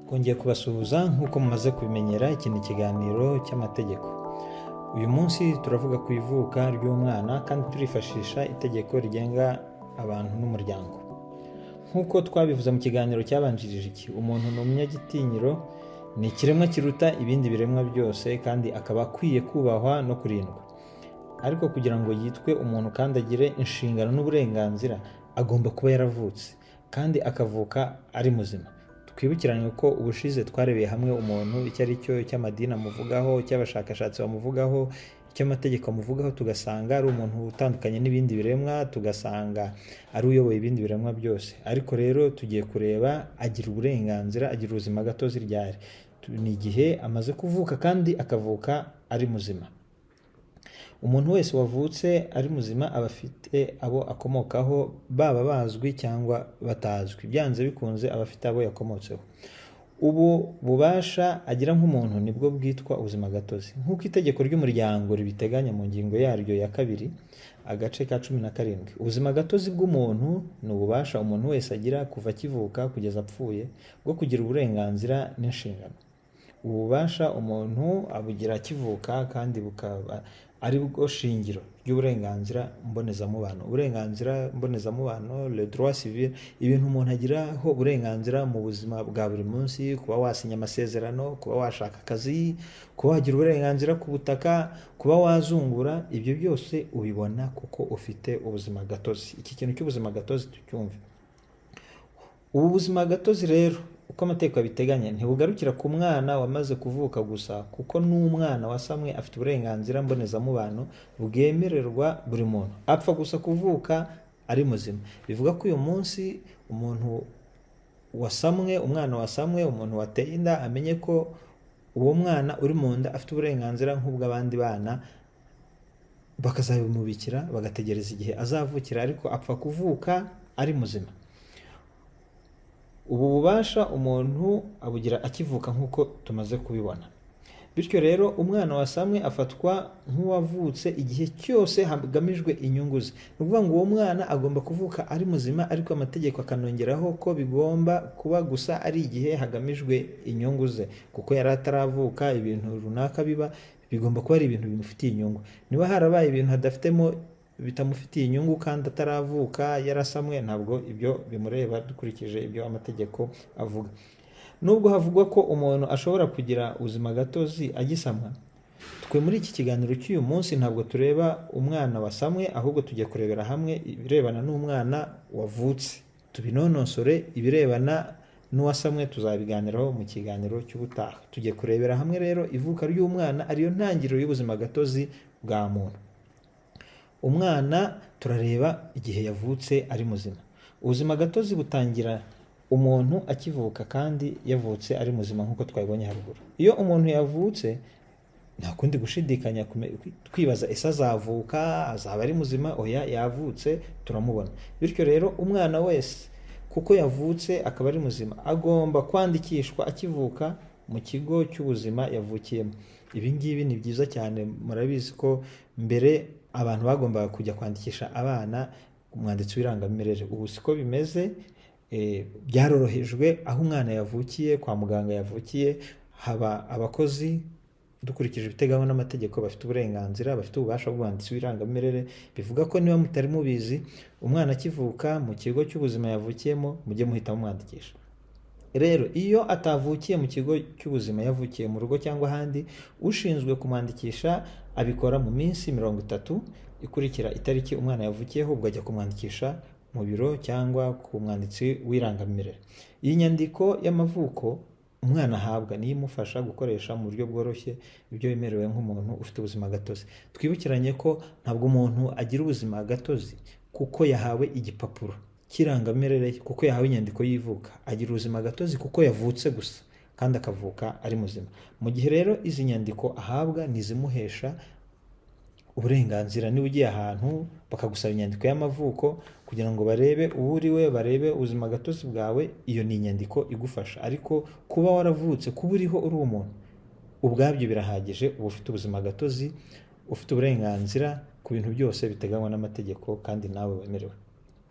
Twongeye kubasuhuza nk'uko mumaze kubimenyera, iki ni ikiganiro cy'amategeko. Uyu munsi turavuga ku ivuka ry'umwana kandi turifashisha itegeko rigenga abantu n'umuryango. Nk'uko twabivuze mu kiganiro cyabanjirije iki, umuntu ni umunyagitinyiro, ni ikiremwa kiruta ibindi biremwa byose kandi akaba akwiye kubahwa no kurindwa. Ariko kugira ngo yitwe umuntu kandi agire inshingano n'uburenganzira, agomba kuba yaravutse kandi akavuka ari muzima. Twibukiranye ko ubushize twarebeye hamwe umuntu icyo ari cyo, cy'amadini amuvugaho, cy'abashakashatsi bamuvugaho, cy'amategeko amuvugaho, tugasanga ari umuntu utandukanye n'ibindi biremwa, tugasanga ari uyoboye ibindi biremwa byose. Ariko rero tugiye kureba agira uburenganzira, agira ubuzima gatozi ryari. Ni igihe amaze kuvuka kandi akavuka ari muzima. Umuntu wese wavutse ari muzima aba afite abo akomokaho, baba bazwi cyangwa batazwi. Byanze bikunze aba afite abo yakomotseho. Ubu bubasha agira nk'umuntu nibwo bwitwa ubuzima gatozi, nk'uko itegeko ry'umuryango ribiteganya mu ngingo yaryo ya 2 agace ka 17. Ubuzima gatozi bw'umuntu ni ububasha umuntu wese agira kuva akivuka kugeza apfuye bwo kugira uburenganzira n'inshingano. Ububasha umuntu abugira akivuka kandi bukaba ari bwo shingiro ry'uburenganzira mbonezamubano. Uburenganzira mbonezamubano, le droit civil, ibintu umuntu agiraho uburenganzira mu buzima bwa buri munsi, kuba wasinya amasezerano, kuba washaka akazi, kuba wagira uburenganzira ku butaka, kuba wazungura, ibyo byose ubibona kuko ufite ubuzima gatozi. Iki kintu cy'ubuzima gatozi tucyumve. Ubu buzima gatozi rero uko amategeko abiteganya ntibugarukira ku mwana wamaze kuvuka gusa, kuko n'umwana wasamwe afite uburenganzira mbonezamubano bwemererwa buri muntu. Apfa gusa kuvuka ari muzima. Bivuga ko uyu munsi umuntu wasamwe, umwana wasamwe, umuntu wateye inda, amenye ko uwo mwana uri mu nda afite uburenganzira nk'ubw'abandi bana, bakazabimubikira bagategereza igihe azavukira, ariko apfa kuvuka ari muzima. Ubu bubasha umuntu abugira akivuka nk'uko tumaze kubibona. Bityo rero umwana wasamwe afatwa nk'uwavutse igihe cyose hagamijwe inyungu ze. Ni ukuvuga ngo uwo mwana agomba kuvuka ari muzima, ariko amategeko akanongeraho ko bigomba kuba gusa ari igihe hagamijwe inyungu ze, kuko yari ataravuka ibintu runaka biba, bigomba kuba ari ibintu bimufitiye inyungu. Niba harabaye ibintu bitamufitiye inyungu kandi ataravuka yarasamwe, ntabwo ibyo bimureba dukurikije ibyo amategeko avuga. Nubwo havugwa ko umuntu ashobora kugira ubuzima gatozi agisamwa, twe muri iki kiganiro cy'uyu munsi ntabwo tureba umwana wasamwe, ahubwo tugiye kurebera hamwe ibirebana n'umwana wavutse. Tubinonosore, ibirebana n'uwasamwe tuzabiganiraho mu kiganiro cy'ubutaha. Tugiye kurebera hamwe rero ivuka ry'umwana, ariyo ntangiriro y'ubuzima gatozi bwa muntu. Umwana turareba igihe yavutse ari muzima. Ubuzima gatozi butangira umuntu akivuka kandi yavutse ari muzima nk'uko twabibonye haruguru. Iyo umuntu yavutse, nta kundi gushidikanya twibaza ese azavuka, azaba ari muzima? Oya, yavutse turamubona. Bityo rero umwana wese kuko yavutse akaba ari muzima, agomba kwandikishwa akivuka mu kigo cy'ubuzima yavukiyemo. Ibi ngibi ni byiza cyane. Murabizi ko mbere abantu bagombaga kujya kwandikisha abana umwanditsi w'irangamimerere. Ubu siko bimeze, byarorohejwe. Aho umwana yavukiye, kwa muganga yavukiye, haba abakozi dukurikije ibiteganywa n'amategeko bafite uburenganzira, bafite ububasha bw'umwanditsi w'irangamimerere. Bivuga ko niba mutari mubizi, umwana akivuka mu kigo cy'ubuzima yavukiyemo, mujye muhita mumwandikisha. Rero iyo atavukiye mu kigo cy'ubuzima, yavukiye mu rugo cyangwa ahandi, ushinzwe kumwandikisha abikora mu minsi 30 ikurikira itariki umwana yavukiyeho, ubwo ajya kumwandikisha mu biro cyangwa ku mwanditsi w'irangamimerere. Iyi nyandiko y'amavuko umwana ahabwa niyo imufasha gukoresha mu buryo bworoshye ibyo yemerewe nk'umuntu ufite ubuzima gatozi. Twibukiranye ko ntabwo umuntu agira ubuzima gatozi kuko yahawe igipapuro cy'irangamimerere, kuko yahawe inyandiko y'ivuka. Agira ubuzima gatozi kuko yavutse gusa kandi akavuka ari muzima. Mu gihe rero izi nyandiko ahabwa nizimuhesha uburenganzira. Niba ugiye ahantu bakagusaba inyandiko y'amavuko kugira ngo barebe uwo uri we, barebe ubuzima gatozi bwawe, iyo ni inyandiko igufasha. Ariko kuba waravutse, kuba uriho uri umuntu, ubwabyo birahagije. Uba ufite ubuzima gatozi, ufite uburenganzira ku bintu byose biteganywa n'amategeko kandi nawe wemerewe.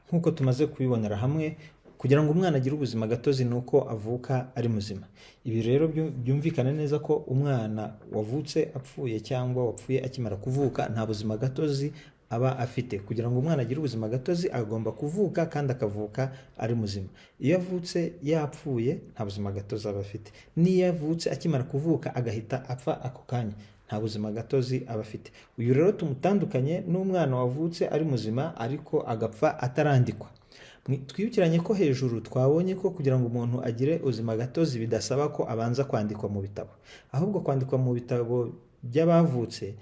Nk'uko tumaze kubibonera hamwe, kugira ngo umwana agire ubuzima gatozi ni uko avuka ari muzima. Ibi rero byumvikana neza ko umwana wavutse apfuye cyangwa wapfuye akimara kuvuka nta buzima gatozi aba afite. Kugira ngo umwana agire ubuzima gatozi agomba kuvuka kandi akavuka ari muzima. Iyo avutse yapfuye nta buzima gatozi aba afite. N'iyo avutse akimara kuvuka agahita apfa ako kanya nta buzima gatozi aba afite. Uyu rero tumutandukanye n'umwana wavutse ari muzima ariko agapfa atarandikwa. Twibukiranye ko hejuru twabonye ko kugira ngo umuntu agire ubuzima gatozi bidasaba ko abanza kwandikwa mu bitabo, ahubwo kwandikwa mu bitabo by'abavutse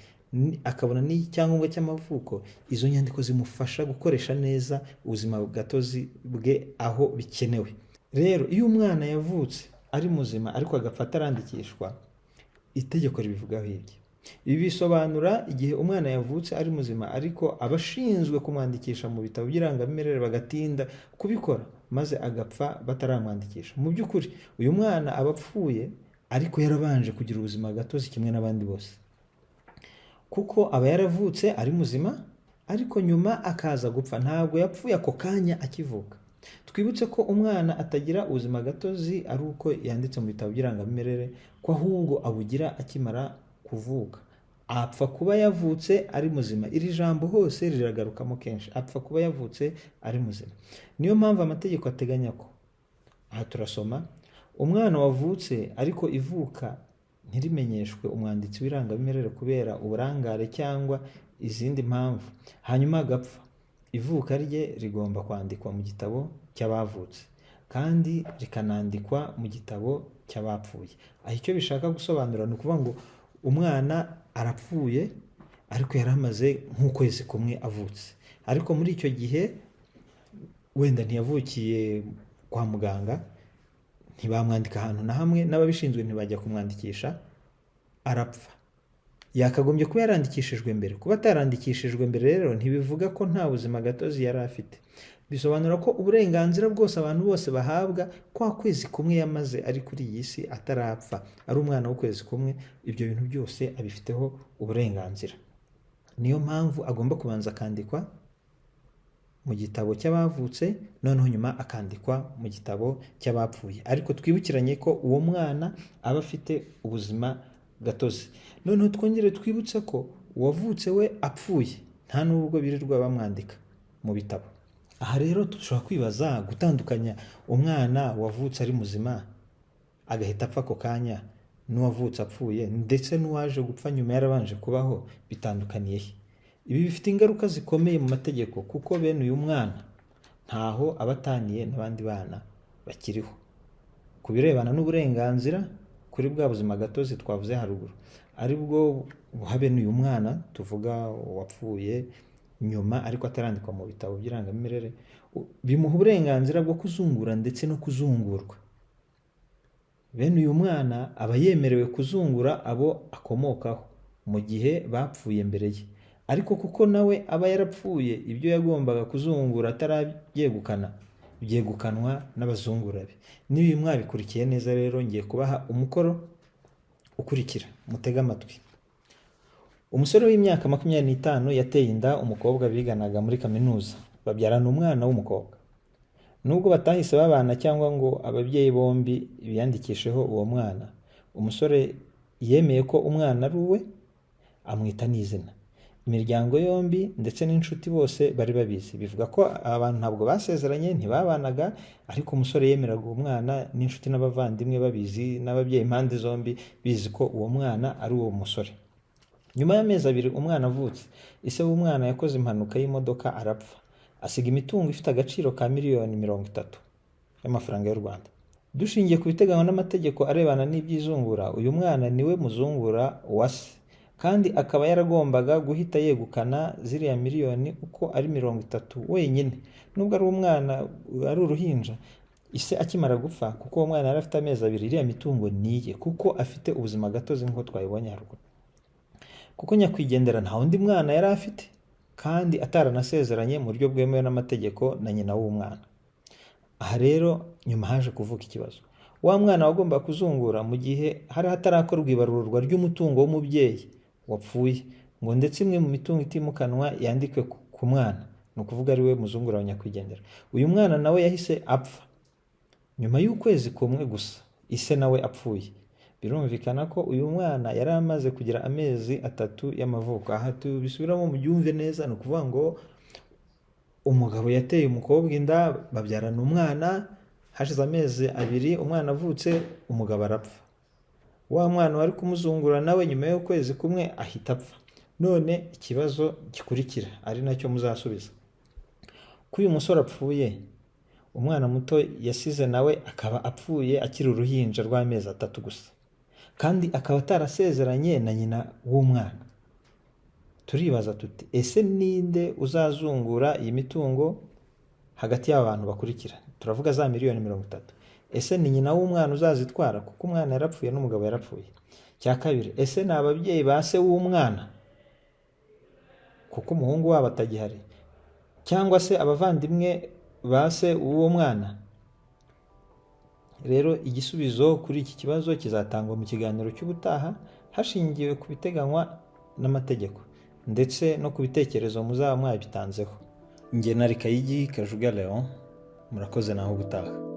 akabona n'icyangombwa cy'amavuko. Izo nyandiko zimufasha gukoresha neza ubuzima gatozi bwe aho bikenewe. Rero iyo umwana yavutse ari muzima ariko agapfa atarandikishwa, itegeko ribivugaho iki? Ibi bisobanura igihe umwana yavutse ari muzima ariko abashinzwe kumwandikisha mu bitabo by'irangamimerere bagatinda kubikora maze agapfa bataramwandikisha. Mu by'ukuri uyu mwana aba apfuye ariko yarabanje kugira ubuzima gatozi kimwe n'abandi bose, kuko aba yaravutse ari muzima ariko nyuma akaza gupfa. Ntabwo yapfuye ako kanya akivuka. Twibutse ko umwana atagira ubuzima gatozi ari uko yanditse mu bitabo by'irangamimerere, ko ahubwo abugira akimara kuvuka. Apfa kuba yavutse ari muzima. Iri jambo hose riragarukamo kenshi, apfa kuba yavutse ari muzima. Niyo mpamvu amategeko ateganya ko, aha turasoma, umwana wavutse ariko ivuka ntirimenyeshwe umwanditsi w'irangamimerere kubera uburangare cyangwa izindi mpamvu, hanyuma agapfa, ivuka rye rigomba kwandikwa mu gitabo cy'abavutse kandi rikanandikwa mu gitabo cy'abapfuye. Aho icyo bishaka gusobanura ni ukuvuga ngo umwana arapfuye ariko yari amaze nk'ukwezi kumwe avutse, ariko muri icyo gihe wenda ntiyavukiye kwa muganga, ntibamwandika ahantu na hamwe, n'ababishinzwe ntibajya kumwandikisha, arapfa. Yakagombye kuba yarandikishijwe mbere. Kuba atarandikishijwe mbere rero ntibivuga ko nta buzima gatozi yari afite. Bisobanura ko uburenganzira bwose abantu bose bahabwa kwa kwezi kumwe yamaze ari kuri iyi si atarapfa, ari umwana w'ukwezi kumwe, ibyo bintu byose abifiteho uburenganzira. Niyo mpamvu agomba kubanza akandikwa mu gitabo cy'abavutse, noneho nyuma akandikwa mu gitabo cy'abapfuye. Ariko twibukiranye ko uwo mwana aba afite ubuzima gatozi. Noneho twongere twibutse ko uwavutse we apfuye nta nubwo birirwa bamwandika mu bitabo. Aha rero dushobora kwibaza gutandukanya umwana wavutse ari muzima agahita apfa ako kanya n'uwavutse apfuye ndetse n'uwaje gupfa nyuma yarabanje kubaho, bitandukaniye he? Ibi bifite ingaruka zikomeye mu mategeko, kuko bene uyu mwana ntaho aba ataniye n'abandi bana bakiriho ku birebana n'uburenganzira kuri bwa buzima gatozi twavuze haruguru, ari bwo buha bene uyu mwana tuvuga wapfuye nyuma ariko atarandikwa mu bitabo by'irangamimerere. Bimuha uburenganzira bwo kuzungura ndetse no kuzungurwa. Bene uyu mwana aba yemerewe kuzungura abo akomokaho mu gihe bapfuye mbere ye, ariko kuko nawe aba yarapfuye, ibyo yagombaga kuzungura atarabyegukana byegukanwa n'abazungura be. Niba mwabikurikiye neza rero, ngiye kubaha umukoro ukurikira, mutega amatwi. Umusore w'imyaka 25 yateye inda umukobwa biganaga muri kaminuza, babyarana umwana w'umukobwa. Nubwo batahise babana cyangwa ngo ababyeyi bombi biyandikisheho uwo mwana, umusore yemeye ko umwana ari uwe, amwita n'izina. Imiryango yombi ndetse n'inshuti bose bari babizi. Bivuga ko abantu ntabwo basezeranye, ntibabanaga, ariko umusore yemeraga uwo mwana, n'inshuti n'abavandimwe babizi, n'ababyeyi impande zombi bizi ko uwo mwana ari uwo musore. Nyuma y'amezi 2 umwana avutse, ise w'umwana yakoze impanuka y'imodoka arapfa, asiga imitungo ifite agaciro ka miliyoni 30 y'amafaranga y'u Rwanda. Dushingiye ku biteganywa n'amategeko arebana n'iby'izungura, uyu mwana niwe muzungura wa se, kandi akaba yaragombaga guhita yegukana ziriya miliyoni uko ari 30 wenyine. Nubwo ari umwana, ari uruhinja, ise akimara gupfa, kuko uwo mwana yari afite amezi 2, iriya mitungo niye, kuko afite ubuzima gatozi nk'uko twabibonye haruguru. Kuko nyakwigendera nta undi mwana yari afite, kandi ataranasezeranye mu buryo bwemewe n'amategeko na nyina w'umwana. Aha rero nyuma haje kuvuka ikibazo. Wa mwana wagomba kuzungura mu gihe hari hatarakorwa ibarurwa ry'umutungo w'umubyeyi wapfuye, ngo ndetse imwe mu mitungo itimukanwa yandikwe ku mwana, ni ukuvuga ari we muzungura wa nyakwigendera. Uyu mwana nawe yahise apfa, nyuma y'ukwezi kumwe gusa ise nawe apfuye. Birumvikana ko uyu mwana yari amaze kugira amezi 3 y'amavuko. Aha tubisubiramo mubyumve neza, ni ukuvuga ngo umugabo yateye umukobwa inda, babyarana umwana, hashize amezi 2 umwana avutse, umugabo arapfa. Wa mwana wari kumuzungura nawe nyuma y'ukwezi kumwe ahita apfa. None ikibazo gikurikira ari nacyo muzasubiza, ko uyu musore apfuye, umwana muto yasize nawe akaba apfuye akiri uruhinja rw'amezi 3 gusa, kandi akaba atarasezeranye na nyina w'umwana. Turibaza tuti ese ninde uzazungura iyi mitungo hagati y'aba bantu bakurikira? Turavuga za miliyoni 30. Ese ni nyina w'umwana uzazitwara kuko umwana yarapfuye n'umugabo yarapfuye? Cya kabiri, ese ni ababyeyi ba se w'umwana kuko umuhungu wabo atagihari, cyangwa se abavandimwe ba se w'uwo mwana? Rero igisubizo kuri iki kibazo kizatangwa mu kiganiro cy'ubutaha hashingiwe ku biteganywa n'amategeko ndetse no ku bitekerezo muzaba mwabitanzeho. Njye nari Kayigi Kajuga Leon, murakoze naho gutaha.